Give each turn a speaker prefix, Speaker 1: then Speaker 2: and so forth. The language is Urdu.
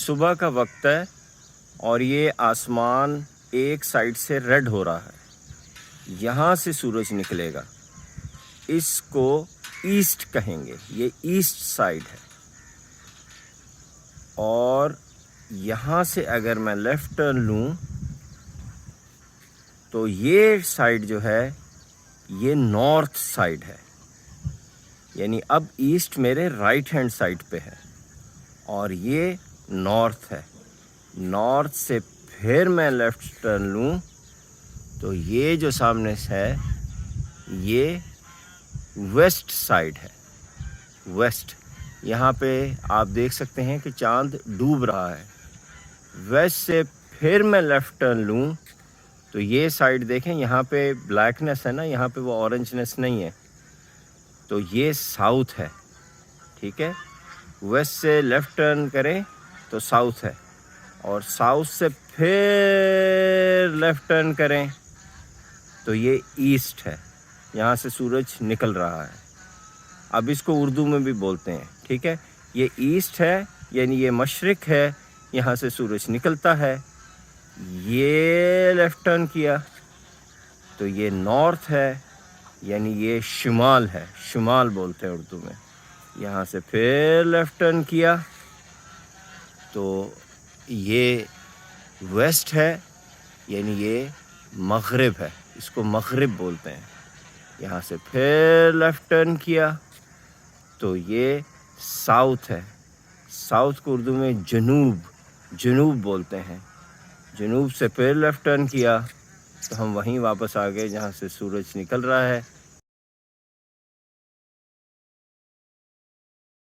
Speaker 1: صبح کا وقت ہے اور یہ آسمان ایک سائڈ سے ریڈ ہو رہا ہے، یہاں سے سورج نکلے گا، اس کو ایسٹ کہیں گے، یہ ایسٹ سائڈ ہے۔ اور یہاں سے اگر میں لیفٹ ٹرن لوں تو یہ سائڈ جو ہے یہ نارتھ سائڈ ہے، یعنی اب ایسٹ میرے رائٹ ہینڈ سائڈ پہ ہے اور یہ نارتھ ہے۔ نارتھ سے پھر میں لیفٹ ٹرن لوں تو یہ جو سامنے سے ہے یہ ویسٹ سائڈ ہے، ویسٹ۔ یہاں پہ آپ دیکھ سکتے ہیں کہ چاند ڈوب رہا ہے۔ ویسٹ سے پھر میں لیفٹ ٹرن لوں تو یہ سائڈ دیکھیں، یہاں پہ بلیکنس ہے نا، یہاں پہ وہ اورنجنس نہیں ہے، تو یہ ساؤتھ ہے، ٹھیک ہے۔ ویسٹ سے لیفٹ ٹرن کریں تو ساؤتھ ہے، اور ساؤتھ سے پھر لیفٹ ٹرن کریں تو یہ ایسٹ ہے، یہاں سے سورج نکل رہا ہے۔ اب اس کو اردو میں بھی بولتے ہیں، ٹھیک ہے۔ یہ ایسٹ ہے یعنی یہ مشرق ہے، یہاں سے سورج نکلتا ہے۔ یہ لیفٹ ٹرن کیا تو یہ نارتھ ہے، یعنی یہ شمال ہے، شمال بولتے ہیں اردو میں۔ یہاں سے پھر لیفٹ ٹرن کیا تو یہ ویسٹ ہے، یعنی یہ مغرب ہے، اس کو مغرب بولتے ہیں۔ یہاں سے پھر لیفٹ ٹرن کیا تو یہ ساؤتھ ہے، ساؤتھ کو اردو میں جنوب، جنوب بولتے ہیں۔ جنوب سے پھر لیفٹ ٹرن کیا تو ہم وہیں واپس آ گئے جہاں سے سورج نکل رہا ہے۔